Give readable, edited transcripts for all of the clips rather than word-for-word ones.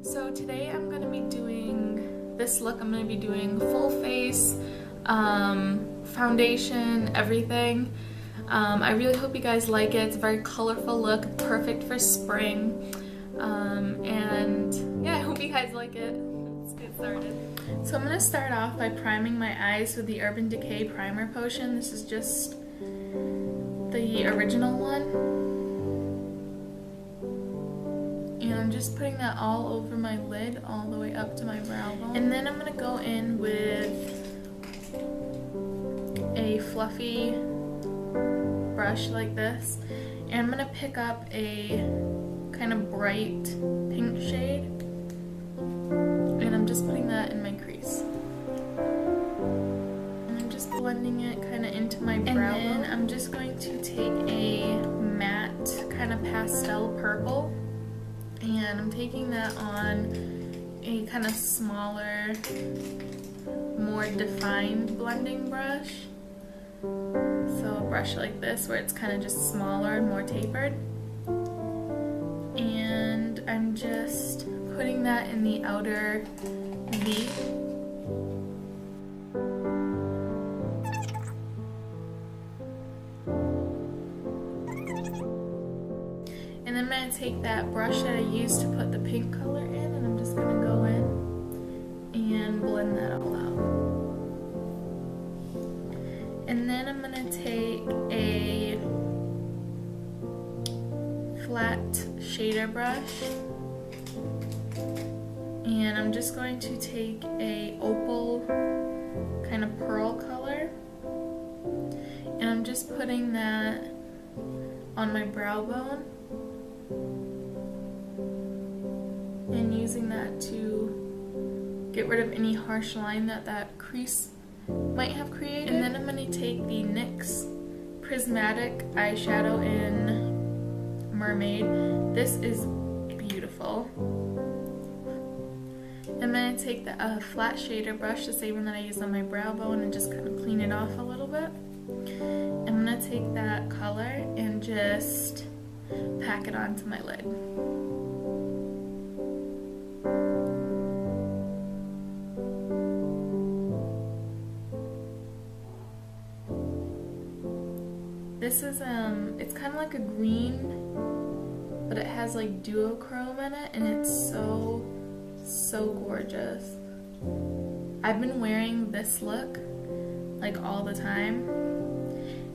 So today I'm going to be doing this look. I'm going to be doing full face, foundation, everything. I really hope you guys like it. It's a very colorful look, perfect for spring. And yeah, I hope you guys like it. Let's get started. So I'm going to start off by priming my eyes with the Urban Decay Primer Potion. This is just the original one. And I'm just putting that all over my lid, all the way up to my brow bone. And then I'm going to go in with a fluffy brush like this. And I'm going to pick up a kind of bright pink shade. And I'm just putting that in my crease. And I'm just blending it kind of into my brow bone. And then I'm just going to take a matte kind of pastel purple. And I'm taking that on a kind of smaller, more defined blending brush. So a brush like this where it's kind of just smaller and more tapered. And I'm just putting that in the outer V. And then I'm going to take that brush that I used to put the pink color in, and I'm just going to go in and blend that all out. And then I'm going to take a flat shader brush, and I'm just going to take a opal kind of pearl color, and I'm just putting that on my brow bone. And using that to get rid of any harsh line that crease might have created. And then I'm going to take the NYX Prismatic eyeshadow in Mermaid. This is beautiful. I'm going to take the flat shader brush, the same one that I used on my brow bone, and just kind of clean it off a little bit. I'm going to take that color and just pack it onto my lid. This is, it's kind of like a green, but it has like duochrome in it, and it's so gorgeous. I've been wearing this look like all the time,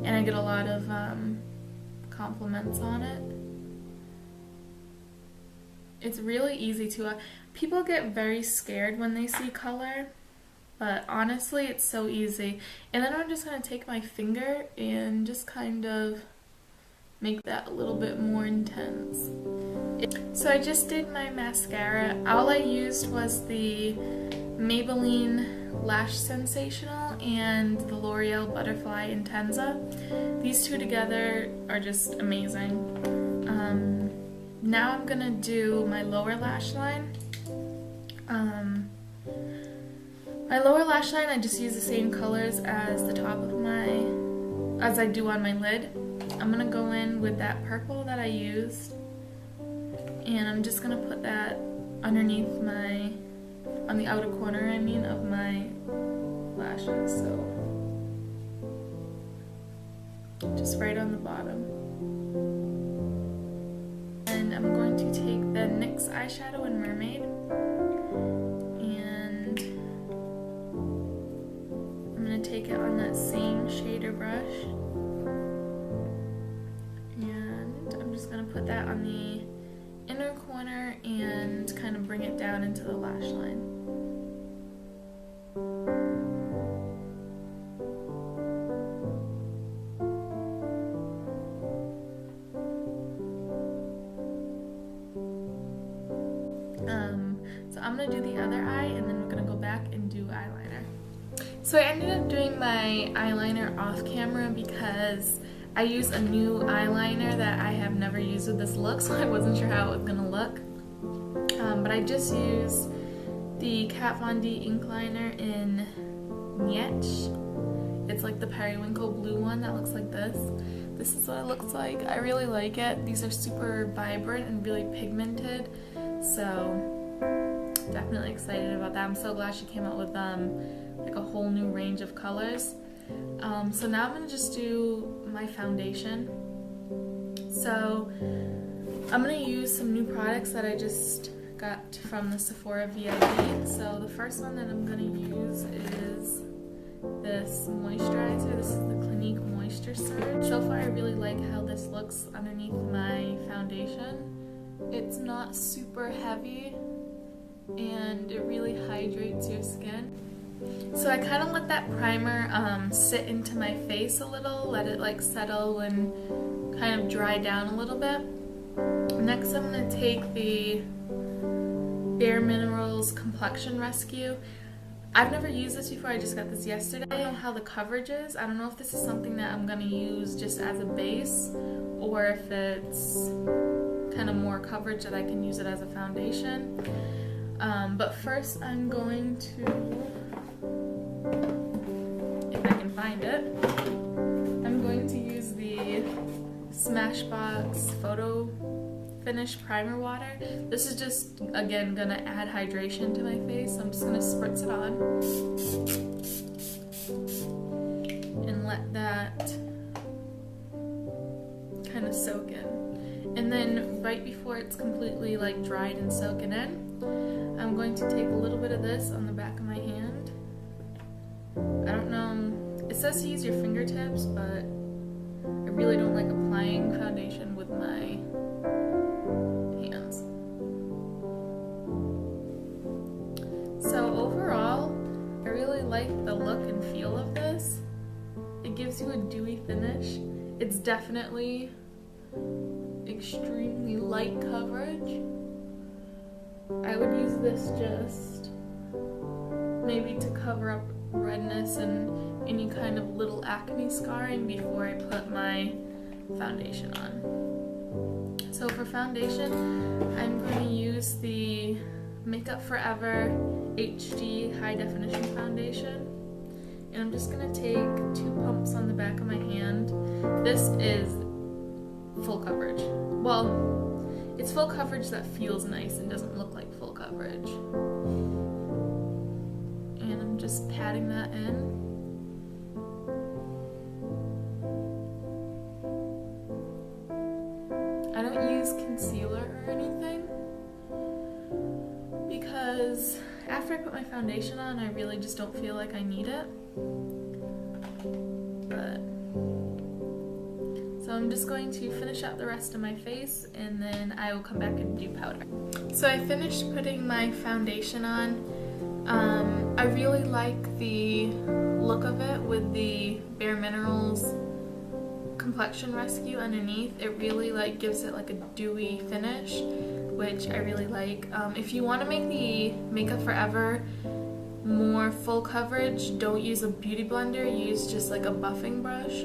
and I get a lot of compliments on it. It's really easy to, people get very scared when they see color. But honestly, it's so easy. And then I'm just going to take my finger and just kind of make that a little bit more intense. So I just did my mascara. All I used was the Maybelline Lash Sensational and the L'Oreal Butterfly Intensa. These two together are just amazing. Now I'm going to do my lower lash line. My lower lash line, I just use the same colors as the top of as I do on my lid. I'm going to go in with that purple that I used, and I'm just going to put that underneath on the outer corner, of my lashes, so just right on the bottom. And I'm going to take the NYX eyeshadow in Mermaid, take it on that same shader brush, and I'm just going to put that on the inner corner and kind of bring it down into the lash line. So I'm going to do the other eye, and then we're going to go back and do eyeliner. So I ended up doing my eyeliner off camera because I use a new eyeliner that I have never used with this look, so I wasn't sure how it was going to look. But I just used the Kat Von D ink liner in Niche. It's like the periwinkle blue one that looks like this. This is what it looks like. I really like it. These are super vibrant and really pigmented, so definitely excited about that. I'm so glad she came out with like a whole new range of colors. So now I'm gonna just do my foundation. So I'm gonna use some new products that I just got from the Sephora VIP. So the first one that I'm gonna use is this moisturizer. This is the Clinique Moisture Surge. So far I really like how this looks underneath my foundation. It's not super heavy and it really hydrates your skin. So I kind of let that primer sit into my face a little, let it like settle and kind of dry down a little bit. Next I'm going to take the Bare Minerals Complexion Rescue. I've never used this before, I just got this yesterday. I don't know how the coverage is. I don't know if this is something that I'm going to use just as a base or if it's kind of more coverage that I can use it as a foundation. But first I'm going to, if I can find it, I'm going to use the Smashbox Photo Finish Primer Water. This is just, again, gonna add hydration to my face, so I'm just gonna spritz it on and let that kind of soak in. And then right before it's completely like dried and soaking in, I'm going to take a little bit of this on the back of my hand. I don't know, it says to use your fingertips, but I really don't like applying foundation with my hands. So overall, I really like the look and feel of this. It gives you a dewy finish. It's definitely extremely light coverage. I would use this just maybe to cover up redness and any kind of little acne scarring before I put my foundation on. So for foundation, I'm going to use the Makeup Forever HD High Definition Foundation. And I'm just going to take 2 pumps on the back of my hand. This is full coverage. Well, it's full coverage that feels nice and doesn't look like full coverage. And I'm just patting that in. I don't use concealer or anything because after I put my foundation on, I really just don't feel like I need it. So I'm just going to finish out the rest of my face and then I will come back and do powder. So I finished putting my foundation on. I really like the look of it with the Bare Minerals Complexion Rescue underneath. It really like gives it like a dewy finish, which I really like. If you want to make the Makeup Forever more full coverage, don't use a beauty blender, use just like a buffing brush.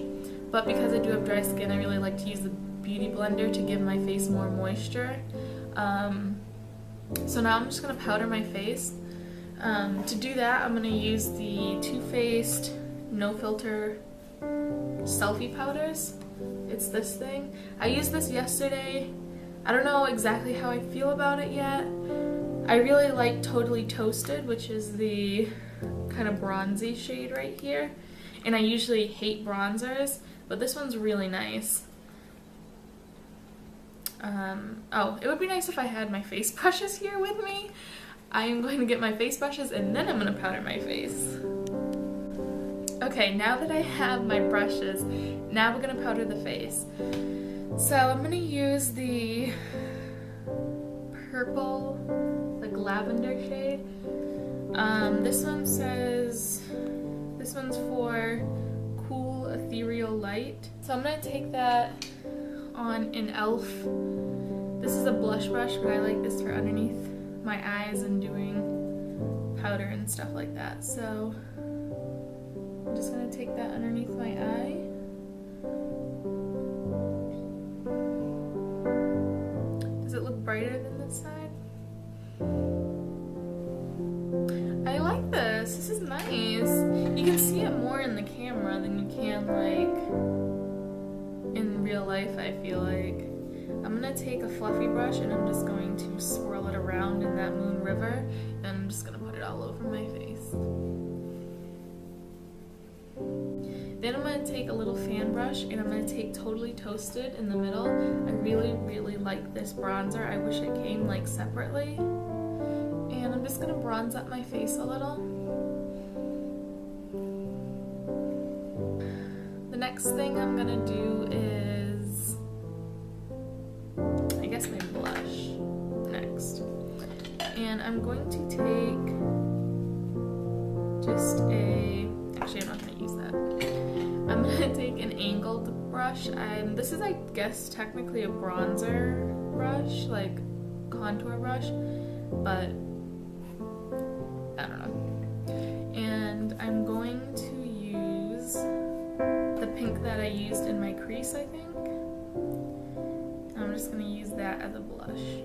But because I do have dry skin, I really like to use the beauty blender to give my face more moisture. So now I'm just going to powder my face. To do that, I'm going to use the Too Faced No Filter Selfie Powders. It's this thing. I used this yesterday. I don't know exactly how I feel about it yet. I really like Totally Toasted, which is the kind of bronzy shade right here. And I usually hate bronzers, but this one's really nice. Oh, it would be nice if I had my face brushes here with me. I am going to get my face brushes and then I'm going to powder my face. Okay, now that I have my brushes, now we're going to powder the face. So I'm going to use the purple, like lavender shade. This one says, this one's for Cool Ethereal Light. So I'm going to take that on an e.l.f. This is a blush brush, but I like this for underneath my eyes and doing powder and stuff like that. So I'm just going to take that underneath my eye. Does it look brighter than this side? I like this. This is nice. You can see it more in the camera than you can like in real life, I feel like. I'm going to take a fluffy brush and I'm just going to swirl it around in that Moon River and I'm all over my face. Then I'm going to take a little fan brush and I'm going to take Totally Toasted in the middle. I really, really like this bronzer. I wish it came like separately. And I'm just going to bronze up my face a little. The next thing I'm going to do is, I guess, my blush next. And I'm going to take just actually I'm not going to use that. I'm going to take an angled brush. This is, I guess, technically a bronzer brush, like contour brush, but I don't know. And I'm going to use the pink that I used in my crease, I think. I'm just going to use that as a blush.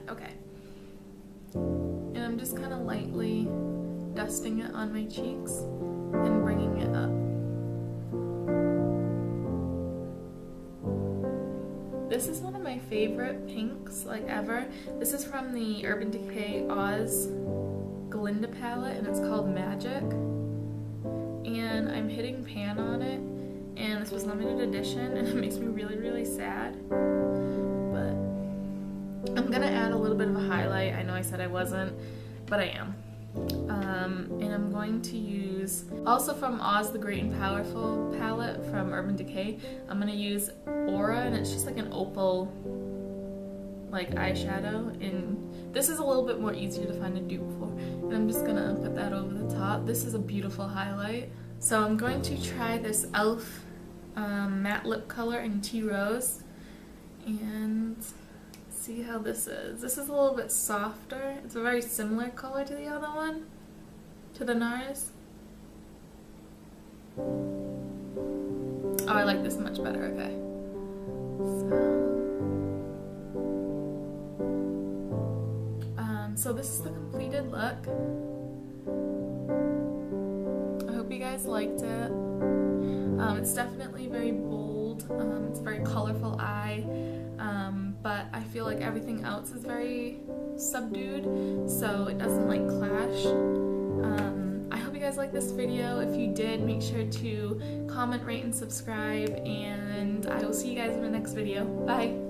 Okay. And I'm just kind of lightly dusting it on my cheeks and bringing it up. This is one of my favorite pinks, like, ever. This is from the Urban Decay Oz Glinda palette, and it's called Magic. And I'm hitting pan on it, and this was limited edition, and it makes me really, really sad. But I'm gonna add a little bit of a highlight. I know I said I wasn't, but I am. And I'm going to use, also from Oz the Great and Powerful palette from Urban Decay, I'm gonna use Aura, and it's just like an opal like eyeshadow, and this is a little bit more easier to find a dupe for. And I'm just gonna put that over the top. This is a beautiful highlight. So I'm going to try this e.l.f. matte lip color in Tea Rose and see how this is. This is a little bit softer. It's a very similar color to the other one, to the NARS. Oh, I like this much better, okay. So this is the completed look. I hope you guys liked it. It's definitely very bold. It's a very colorful eye. But I feel like everything else is very subdued, so it doesn't like clash. I hope you guys liked this video. If you did, make sure to comment, rate, and subscribe, and I will see you guys in the next video. Bye!